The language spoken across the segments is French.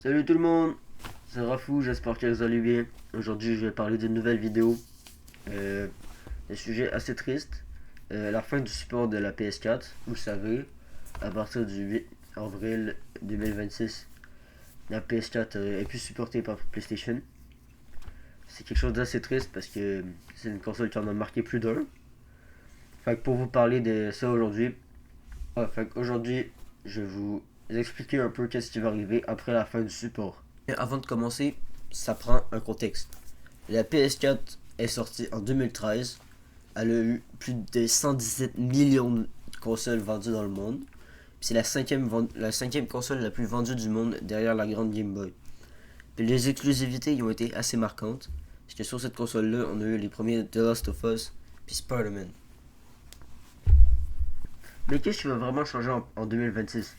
Salut tout le monde, c'est Rafou, j'espère que vous allez bien. Aujourd'hui, je vais parler d'une nouvelle vidéo. Euh, un sujet assez triste. La fin du support de la PS4. Vous le savez, à partir du 8 avril 2026, la PS4 est plus supportée par PlayStation. C'est quelque chose d'assez triste parce que c'est une console qui en a marqué plus d'un. Fait que pour vous parler de ça aujourd'hui, je vais vous expliquer un peu qu'est-ce qui va arriver après la fin du support. Et avant de commencer, ça prend un contexte. La PS4 est sortie en 2013. Elle a eu plus de 117 millions de consoles vendues dans le monde. C'est la cinquième console la plus vendue du monde derrière la grande Game Boy. Puis les exclusivités y ont été assez marquantes. Parce que sur cette console-là, on a eu les premiers The Last of Us puis Spider-Man. Mais qu'est-ce qui va vraiment changer en 2026?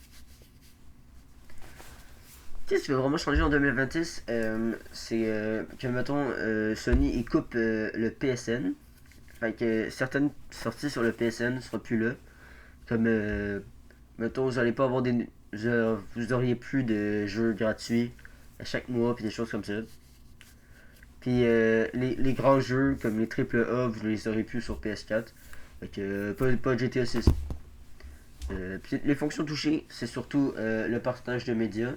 Qu'est-ce qui va vraiment changer en 2026? C'est que, mettons, Sony il coupe le PSN. Fait que certaines sorties sur le PSN ne seront plus là. Comme, mettons, vous allez pas avoir des. Vous auriez plus de jeux gratuits à chaque mois, puis des choses comme ça. Puis les grands jeux, comme les AAA, vous les aurez plus sur PS4. Fait que, pas GTA 6. Puis les fonctions touchées, c'est surtout le partage de médias,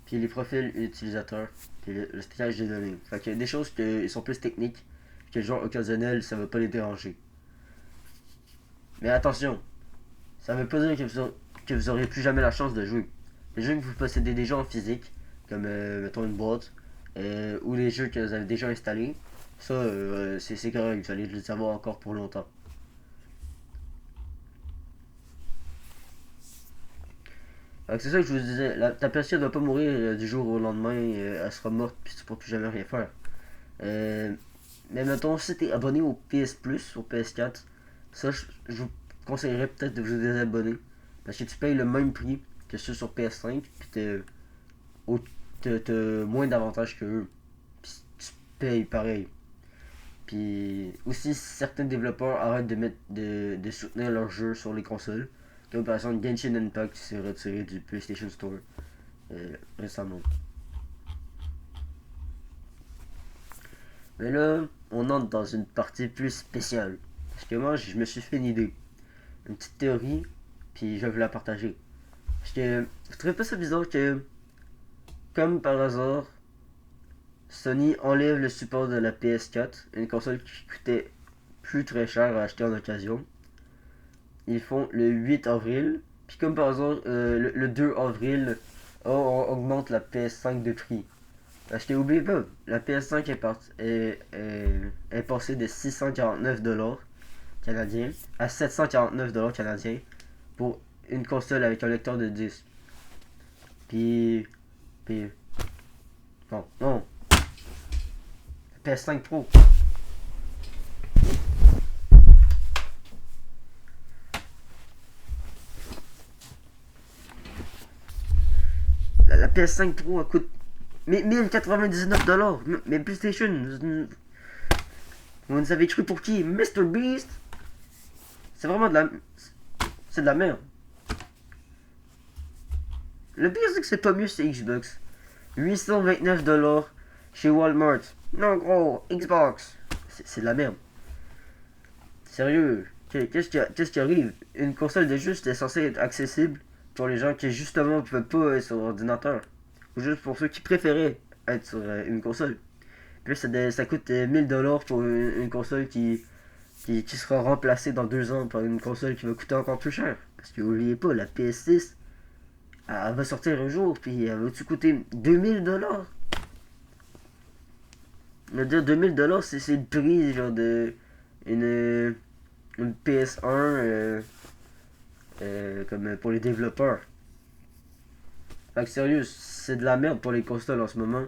puis les profils utilisateurs, puis le stockage des données. Fait que des choses qui sont plus techniques, que genre occasionnel, ça va pas les déranger. Mais attention, ça veut pas dire que vous aurez plus jamais la chance de jouer. Les jeux que vous possédez déjà en physique, comme mettons une boîte, ou les jeux que vous avez déjà installés, ça c'est correct, vous allez les avoir encore pour longtemps. C'est ça que je vous disais, ta personne ne va pas mourir du jour au lendemain, elle sera morte puis tu pourras plus jamais rien faire. Euh, mais mettons, si t'es abonné au PS Plus, au PS4, ça je vous conseillerais peut-être de vous désabonner. Parce que tu payes le même prix que ceux sur PS5, puis t'as moins d'avantages que eux. Puis tu payes pareil. Puis aussi, certains développeurs arrêtent de soutenir leurs jeux sur les consoles. Comme par exemple Genshin Impact qui s'est retiré du PlayStation Store récemment. Mais là, on entre dans une partie plus spéciale. Parce que moi, je me suis fait une idée, une petite théorie, puis je vais vous la partager. Parce que vous trouvez pas ça bizarre que, comme par hasard, Sony enlève le support de la PS4, une console qui coûtait plus très cher à acheter en occasion. Ils font le 8 avril, puis comme par hasard, le 2 avril, on augmente la PS5 de prix. Parce que oubliez pas, la PS5 est passée de 649$ canadiens à 749$ canadiens pour une console avec un lecteur de disque. Puis, puis, non, PS5 Pro. La PS5 Pro elle coûte 1099$. Mais PlayStation, vous nous avez cru pour qui? Mr Beast? C'est vraiment de la. C'est de la merde. Le pire, c'est que c'est pas mieux, c'est Xbox. 829$ chez Walmart. Non, gros, Xbox. C'est de la merde. Sérieux, qu'est-ce qui arrive? Une console de jeu, c'était censé être accessible pour les gens qui, justement, ne peuvent pas être sur ordinateur. Ou juste pour ceux qui préféraient être sur une console. Puis là, ça coûte 1000$ pour une console qui sera remplacée dans 2 ans par une console qui va coûter encore plus cher. Parce que n'oubliez pas, la PS6, elle va sortir un jour, puis elle va-tu coûter 2000$? Je veux dire, 2000$, c'est le prix genre de une, une PS1 comme pour les développeurs. Fait que sérieux, c'est de la merde pour les consoles en ce moment.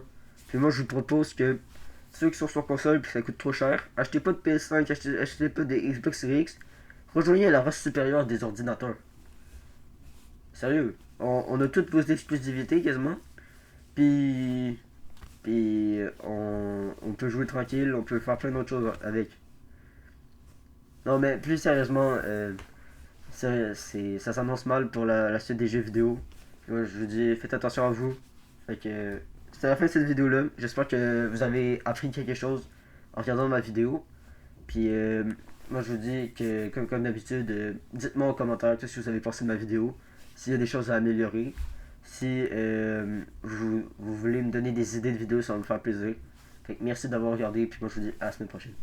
Puis moi, je vous propose que ceux qui sont sur console puis ça coûte trop cher, achetez pas de PS5, achetez pas de Xbox Series X, rejoignez la race supérieure des ordinateurs. Sérieux, on a toutes vos exclusivités quasiment. Puis on peut jouer tranquille, on peut faire plein d'autres choses avec. Non mais plus sérieusement, ça s'annonce mal pour la suite des jeux vidéo. Moi, je vous dis, faites attention à vous. Fait que c'était la fin de cette vidéo-là. J'espère que vous avez appris quelque chose en regardant ma vidéo. Puis moi je vous dis que comme d'habitude, dites-moi en commentaire ce que vous avez pensé de ma vidéo, s'il y a des choses à améliorer. Si vous voulez me donner des idées de vidéos, ça va me faire plaisir. Fait que merci d'avoir regardé, puis moi je vous dis à la semaine prochaine.